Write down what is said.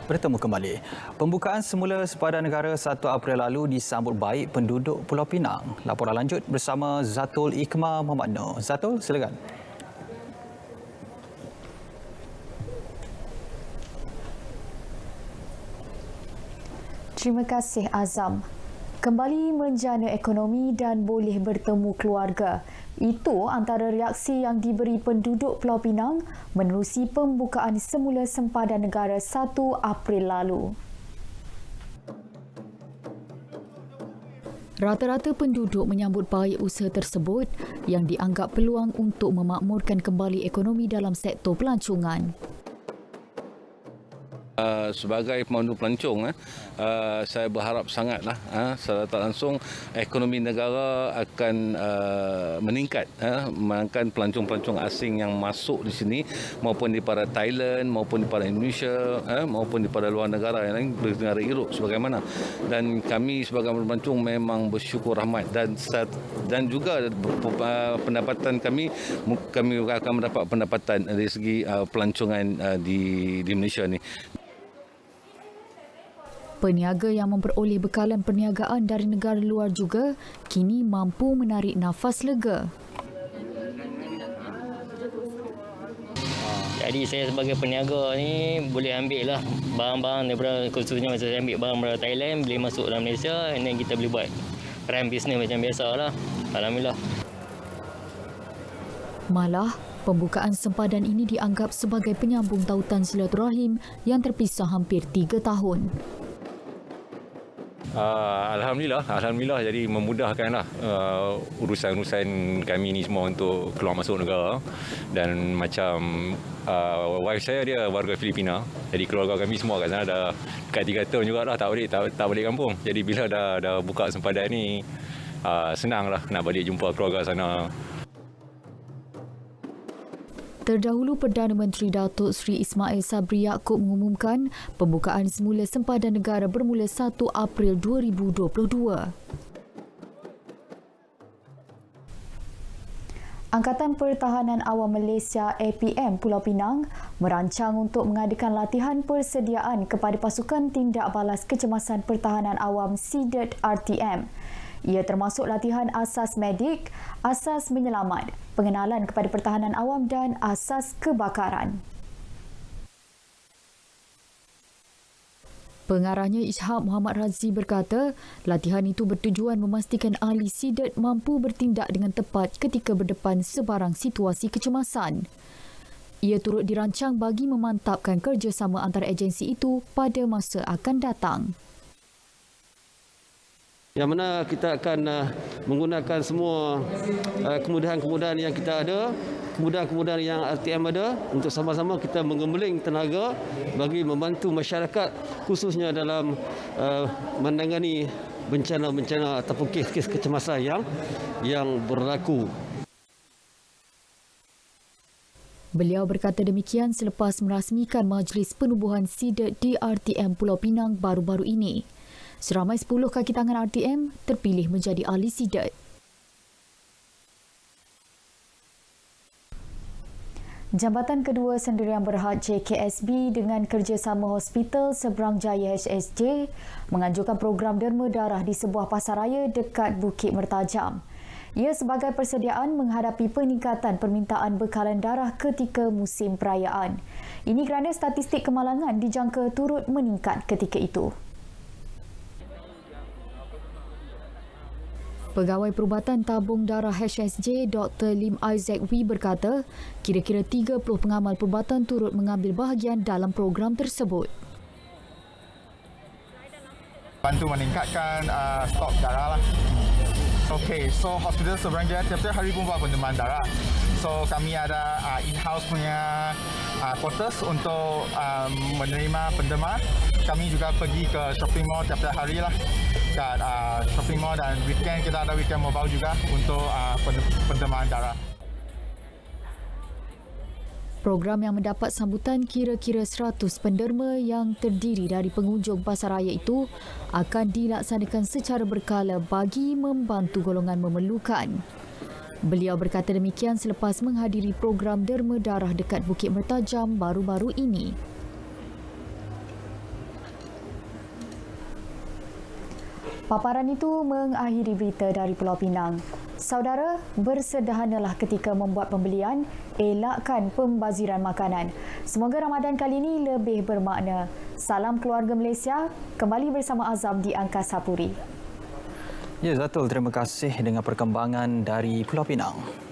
bertemu kembali. Pembukaan semula sepadan negara 1 April lalu disambut baik penduduk Pulau Pinang. Laporan lanjut bersama Zatul Ikmah Muhammad Noor. Zatul, silakan. Terima kasih Azam. Kembali menjana ekonomi dan boleh bertemu keluarga. Itu antara reaksi yang diberi penduduk Pulau Pinang menerusi pembukaan semula sempadan negara 1 April lalu. Rata-rata penduduk menyambut baik usaha tersebut yang dianggap peluang untuk memakmurkan kembali ekonomi dalam sektor pelancongan. Sebagai pemandu pelancong, saya berharap sangatlah secara tak langsung ekonomi negara akan meningkat, melainkan pelancong-pelancong asing yang masuk di sini maupun daripada Thailand maupun daripada Indonesia maupun daripada luar negara yang lain, negara Europe sebagaimana. Dan kami sebagai pelancong memang bersyukur rahmat dan juga pendapatan kami akan mendapat pendapatan dari segi pelancongan di Malaysia ni. Peniaga yang memperoleh bekalan perniagaan dari negara luar juga kini mampu menarik nafas lega. Jadi saya sebagai peniaga ni boleh ambil lah barang-barang daripada, khususnya masa saya ambil barang daripada Thailand, boleh masuk dalam Malaysia dan kita boleh buat run business macam biasa lah. Alhamdulillah. Malah, pembukaan sempadan ini dianggap sebagai penyambung tautan silaturahim yang terpisah hampir 3 tahun. Alhamdulillah jadi memudahkanlah urusan-urusan kami ni semua untuk keluar masuk negara. Dan macam wife saya dia warga Filipina, jadi keluarga kami semua kat sana dah dekat 3 tahun jugalah tak balik kampung. Jadi bila dah buka sempadan ni, senanglah nak balik jumpa keluarga sana. Terdahulu, Perdana Menteri Datuk Seri Ismail Sabri Yaakob mengumumkan pembukaan semula sempadan negara bermula 1 April 2022. Angkatan Pertahanan Awam Malaysia APM Pulau Pinang merancang untuk mengadakan latihan persediaan kepada pasukan tindak balas kecemasan pertahanan awam SEADERT RTM. Ia termasuk latihan asas medik, asas menyelamat, pengenalan kepada pertahanan awam dan asas kebakaran. Pengarahnya Ishak Muhammad Razi berkata, latihan itu bertujuan memastikan ahli SEADERT mampu bertindak dengan tepat ketika berdepan sebarang situasi kecemasan. Ia turut dirancang bagi memantapkan kerjasama antara agensi itu pada masa akan datang. Yang mana kita akan menggunakan semua kemudahan-kemudahan yang kita ada, kemudahan-kemudahan yang RTM ada untuk sama-sama kita mengembeling tenaga bagi membantu masyarakat khususnya dalam menangani bencana-bencana ataupun kes-kes kecemasan yang berlaku. Beliau berkata demikian selepas merasmikan Majlis Penubuhan SEADERT di RTM Pulau Pinang baru-baru ini. Seramai 10 kaki tangan RTM terpilih menjadi ahli SEADERT. Jambatan Kedua Sendirian Berhad JKSB dengan kerjasama Hospital Seberang Jaya HSJ menganjurkan program derma darah di sebuah pasaraya dekat Bukit Mertajam. Ia sebagai persediaan menghadapi peningkatan permintaan bekalan darah ketika musim perayaan. Ini kerana statistik kemalangan dijangka turut meningkat ketika itu. Pegawai Perubatan Tabung Darah HSJ Dr. Lim Isaac Wee berkata, kira-kira 30 pengamal perubatan turut mengambil bahagian dalam program tersebut. Bantu meningkatkan stok darah lah. Okey, so Hospital Seberang Jaya tiap-tiap hari pun buat pendeman darah. So kami ada in-house punya quarters untuk menerima pendemar. Kami juga pergi ke shopping mall tiap-tiap hari lah. Kat shopping mall dan weekend kita ada weekend mobile juga untuk pendemaran darah. Program yang mendapat sambutan kira-kira 100 penderma yang terdiri dari pengunjung pasaraya itu akan dilaksanakan secara berkala bagi membantu golongan memerlukan. Beliau berkata demikian selepas menghadiri program derma darah dekat Bukit Mertajam baru-baru ini. Paparan itu mengakhiri berita dari Pulau Pinang. Saudara, bersederhanalah ketika membuat pembelian, elakkan pembaziran makanan. Semoga Ramadan kali ini lebih bermakna. Salam keluarga Malaysia, kembali bersama Azam di Angkasa Puri. Ya, Zatul, terima kasih dengan perkembangan dari Pulau Pinang.